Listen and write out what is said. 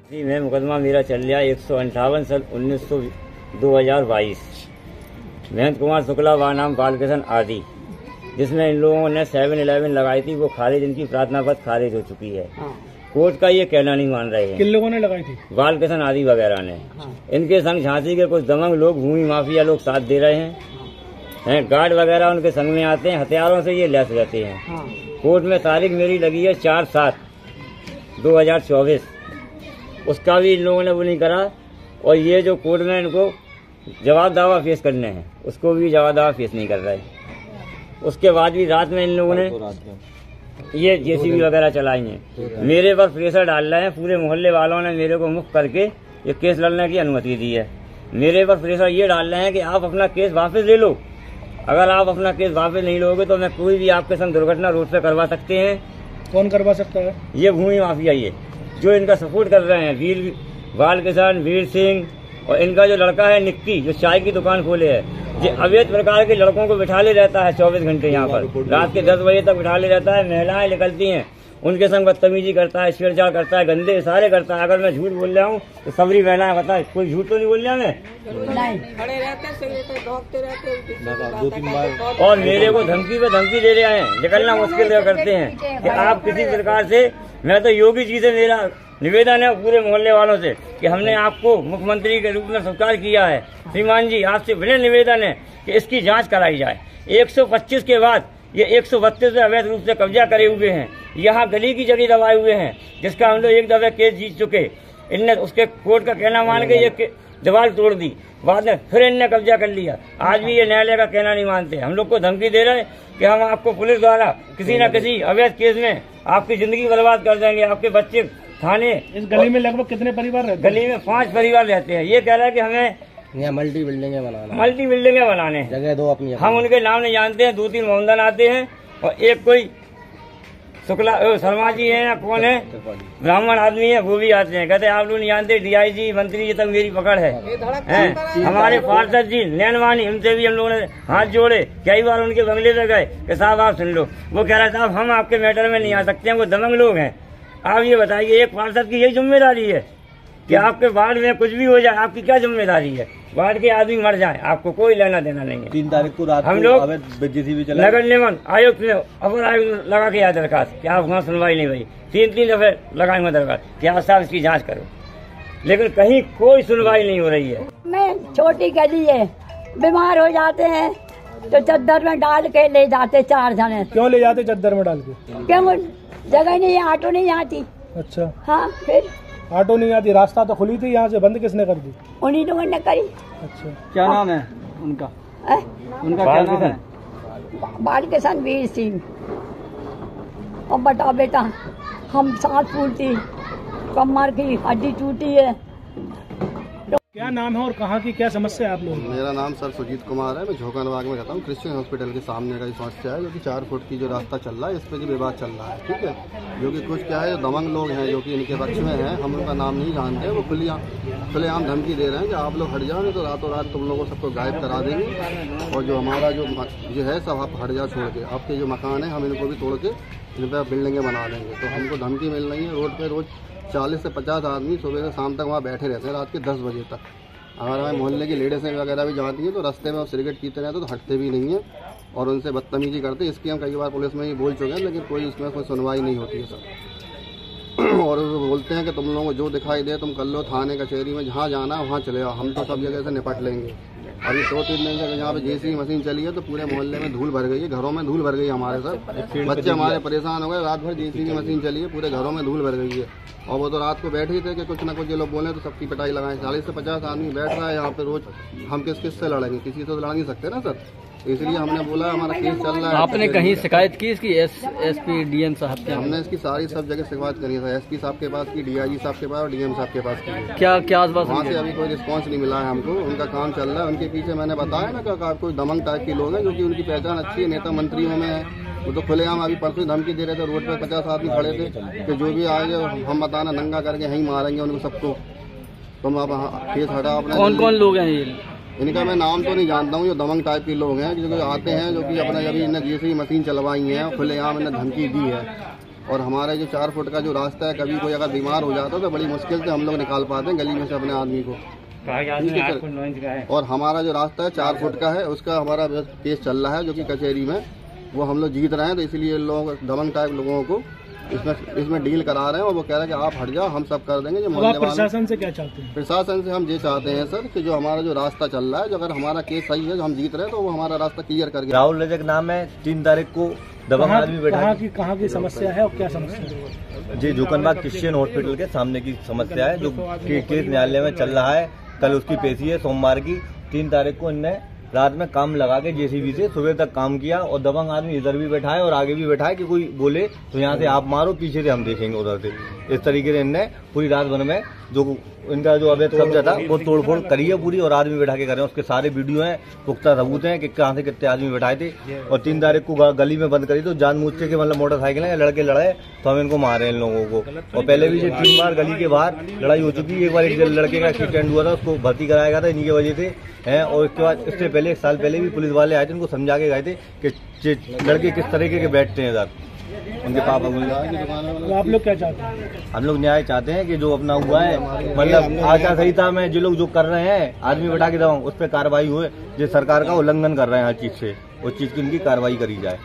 जी मैं मुकदमा मेरा चल रहा 158 2022 महेंद्र कुमार शुक्ला व नाम बालकृष्ण आदि, जिसमें इन लोगों ने 7-11 लगाई थी, वो खारिज, इनकी प्रार्थना पत्र खारिज हो चुकी है। कोर्ट का ये कहना नहीं मान रहे हैं। किन लोगों ने लगाई थी? बालकृष्ण आदि वगैरह ने। इनके संग झांसी के कुछ दमंग लोग, भूमि माफिया लोग साथ दे रहे हैं। गार्ड वगैरह उनके संग में आते हैं, हथियारों से ये लैस रहते हैं। कोर्ट में तारीख मेरी लगी है 4/7/2024, उसका भी इन लोगों ने वो नहीं करा। और ये जो कोर्ट में इनको जवाब दावा पेश करने हैं, उसको भी जवाब दावा पेश नहीं कर रहे। उसके बाद भी रात में इन लोगों ने ये जेसीबी वगैरह चलाई है। मेरे पर प्रेशर डाल रहे हैं। पूरे मोहल्ले वालों ने मेरे को मुक्त करके ये केस लड़ने की अनुमति दी है। मेरे पर प्रेशर ये डाल रहे हैं कि आप अपना केस वापस ले लो। अगर आप अपना केस वापस नहीं लोगे तो मैं कोई भी आपके संग दुर्घटना रोड पे करवा सकते हैं। कौन करवा सकता है? ये भूमि माफिया, ये जो इनका सपोर्ट कर रहे हैं, वीर बालकिशन, वीर सिंह, और इनका जो लड़का है निक्की, जो चाय की दुकान खोले है, ये अवैध प्रकार के लड़कों को बिठा ले रहता है 24 घंटे यहाँ पर। रात के 10 बजे तक बिठा ले रहता है। महिलाएं निकलती हैं, उनके संग बदतमीजी करता है, छेड़छाड़ करता है, गंदे इशारे करता है। अगर मैं झूठ बोल रहा हूँ तो सबरी महिलाएं बताए, कोई झूठ तो नहीं बोल रहा मैं? खड़े रहते, दौड़ते रहते, 2-3 बार। और मेरे को धमकी पे धमकी दे रहे हैं, निकलना मुश्किल करते हैं कि आप किसी प्रकार से। मैं तो योगी जी से मेरा निवेदन है, पूरे मोहल्ले वालों से, कि हमने आपको मुख्यमंत्री के रूप में स्वीकार किया है। श्रीमान जी, आपसे विनम्र निवेदन है कि इसकी जांच कराई जाए। 125 के बाद ये 132 से अवैध रूप से कब्जा करे हुए हैं। यहाँ गली की जगह दबाए हुए हैं, जिसका हम लोग एक दफे केस जीत चुके। इनने उसके कोर्ट का कहना मान के ये दीवार तोड़ दी, बाद में फिर इनने कब्जा कर लिया। आज भी ये न्यायालय का कहना नहीं मानते। हम लोग को धमकी दे रहे हैं कि हम आपको पुलिस द्वारा किसी न किसी अवैध केस में आपकी जिंदगी बर्बाद कर देंगे, आपके बच्चे थाने। इस गली में लगभग कितने परिवार रहते हैं? गली में 5 परिवार रहते हैं। ये कह रहा है कि हमें यहाँ मल्टी बिल्डिंगें बनाने जगह दो अपनी। हम उनके नाम नहीं जानते हैं। 2-3 मोहम्मदन आते हैं और एक कोई शुक्ला शर्मा जी है या कौन है, ब्राह्मण आदमी है, वो भी आते हैं। कहते हैं आप लोग नहीं जानते, DIG मंत्री जी तक मेरी पकड़ है। हमारे पार्षद जी नैनवानी, उनसे भी हम लोगों ने हाथ जोड़े, कई बार उनके बंगले पे गए कि साहब आप सुन लो। वो कह रहा साहब हम आपके मैटर में नहीं आ सकते हैं, वो दमंग लोग हैं। आप ये बताइए, एक पार्षद की यही जिम्मेदारी है कि आपके वार्ड में कुछ भी हो जाए, आपकी क्या जिम्मेदारी है? वार्ड के आदमी मर जाए, आपको कोई लेना देना नहीं है। 3 तारीख को रात हम लोग नगर निगम आयोग में अपर आयोग लगा के आया दरखास्त कि आप वहाँ सुनवाई नहीं भाई। 3 दफे लगाएंगे दरखास्त कि आप साहब इसकी जांच करो, लेकिन कहीं कोई सुनवाई नहीं हो रही है। मैं छोटी गली है, बीमार हो जाते हैं तो चद्दर में डाल के ले जाते 4 जने। क्यों ले जाते चद्दर में डाल के? क्यों? जगह नहीं है, ऑटो नहीं आती। अच्छा, हाँ, फिर ऑटो नहीं आती। रास्ता तो खुली थी, यहाँ से बंद किसने कर दी? उन्हीं लोगों ने करी। अच्छा, क्या नाम है उनका? उनका क्या नाम है? बालकिशन वीर सिंह। और बता बेटा, हम सांस फूलती, कमर की हड्डी टूटी है। क्या नाम है और कहाँ की क्या समस्या है आप लोगों की? मेरा नाम सर सुजीत कुमार है। मैं झोंकानबाग में रहता हूँ। क्रिश्चियन हॉस्पिटल के सामने का ये समस्या है, जो कि 4 फुट की जो रास्ता चल रहा है, इस पर जो विवाद चल रहा है, ठीक है। जो कि कुछ क्या है, दमंग लोग हैं जो कि इनके पक्ष में हैं, हम उनका नाम नहीं जानते। वो खुलेआम धमकी दे रहे हैं कि आप लोग हट जाओ, नहीं तो रातों रात तुम लोगों को सबको गायब करा देंगे। और जो हमारा जो है सब आप हट जाओ छोड़ के, आपके जो मकान है हम इनको भी तोड़ के इन पर बिल्डिंगें बना देंगे। तो हमको धमकी मिल रही है। रोड पे रोज 40 से 50 आदमी सुबह से शाम तक वहाँ बैठे रहते हैं, रात के 10 बजे तक। अगर हमें मोहल्ले की लेडीज़ें वगैरह भी जाती हैं तो रास्ते में वो सिगरेट पीते रहते तो हटते भी नहीं है और उनसे बदतमीजी करते। इसकी हम कई बार पुलिस में ही बोल चुके हैं, लेकिन कोई इसमें कोई सुनवाई नहीं होती है सर। और वो बोलते हैं कि तुम लोगों को जो दिखाई दे तुम कर लो, थाने कचहरी में जहाँ जाना है वहाँ चले जाओ, हम तो सब जगह से निपट लेंगे। अभी 2-3 दिन से यहाँ पे जेसीबी मशीन चली है तो पूरे मोहल्ले में धूल भर गई है, घरों में धूल भर गई हमारे सर। बच्चे हमारे परेशान हो गए। रात भर जेसीबी मशीन चली है, पूरे घरों में धूल भर गई है। और वो तो रात को बैठे ही थे कि कुछ ना कुछ ये लोग बोले तो सबकी पिटाई लगाएं। 40 से 50 आदमी बैठ रहा है यहाँ पे रोज। हम किस से लड़ेंगे? किसी से तो लड़ नहीं सकते ना सर। इसलिए हमने बोला हमारा केस चल रहा है। आपने कहीं शिकायत की इसकी SP DM साहब के? हमने इसकी सारी सब जगह शिकायत करी है। SP साहब के पास की, DIG साहब के पास और DM साहब के पास की। क्या आसपास? वहाँ से अभी कोई रिस्पांस नहीं मिला है हमको। उनका काम चल रहा है। उनके पीछे मैंने बताया ना कि कोई दमंग टाइप के लोग हैं जो कि उनकी पहचान अच्छी है, नेता मंत्रियों में है। वो तो खुलेआम अभी परसों धमकी दे रहे थे, रोड पे 50 आदमी खड़े थे कि जो भी आएंगे हम बताना नंगा करके यहीं मारेंगे उनको सबको। तुम अब केस हटा अपना। कौन लोग हैं ये? इनका मैं नाम तो नहीं जानता हूँ। जो दमंग टाइप के लोग हैं जो आते हैं, जो कि अपना अभी इन्हें जेसीबी मशीन चलवाई है, खुलेआम इन्हें धमकी दी है और हमारा जो 4 फुट का जो रास्ता है, कभी कोई अगर बीमार हो जाता है तो बड़ी मुश्किल से हम लोग निकाल पाते हैं गली में से अपने आदमी को। और हमारा जो रास्ता है 4 फुट का है, उसका हमारा केस चल रहा है जो कि कचहरी में, वो हम लोग जीत रहे हैं। तो इसलिए लोग दबंग टाइप लोगों को इसमें डील करा रहे हैं और वो कह रहे हैं कि आप हट जाओ, हम सब कर देंगे। जो आप प्रशासन से क्या चाहते हैं? प्रशासन से हम ये चाहते हैं सर कि जो हमारा जो रास्ता चल रहा है, जो अगर हमारा केस सही है, जो हम जीत रहे हैं, तो वो हमारा रास्ता क्लियर करके। राहुल रजक नाम है, 3 तारीख को दबंग आदमी बैठा। कहाँ की समस्या है और क्या समस्या है? जी जोकनबाग क्रिश्चियन हॉस्पिटल के सामने की समस्या है, जो केस न्यायालय में चल रहा है। कल उसकी पेशी है सोमवार की। 3 तारीख को इनने रात में काम लगा के जेसीबी से सुबह तक काम किया और दबंग आदमी इधर भी बैठा है और आगे भी बैठा है कि कोई बोले तो यहाँ से आप मारो, पीछे से हम देखेंगे उधर से। इस तरीके से इनने पूरी रात भर में जो इनका जो अवैध कब्जा था वो तोड़फोड़ करी है पूरी, और आदमी बैठा के कर रहे हैं। उसके सारे वीडियो हैं, पुख्ता सबूत हैं कि कहाँ से कितने आदमी बैठाए थे। और 3 तारीख को गली में बंद करी तो जानबूझ के मतलब मोटरसाइकिल है, लड़के लड़े तो हम इनको मारे इन लोगों को। और पहले भी 3 बार गली के बाहर लड़ाई हो चुकी है। एक बार एक लड़के का एक्सीडेंट हुआ था, उसको भर्ती कराया गया था इन्हीं की वजह से है। और इसके बाद इससे पहले 1 साल पहले भी पुलिस वाले आए थे, उनको समझा के गए थे कि लड़के किस तरीके के बैठते हैं इधर उनके पापा को। तो आप लोग क्या चाहते हैं? हम लोग न्याय चाहते हैं कि जो अपना हुआ है, मतलब आचार संहिता में जो लोग जो कर रहे हैं आदमी बैठा के दबाव, उस पर कार्रवाई हुए। जो सरकार का उल्लंघन कर रहे हैं हर चीज से, उस चीज की इनकी कार्रवाई करी जाए।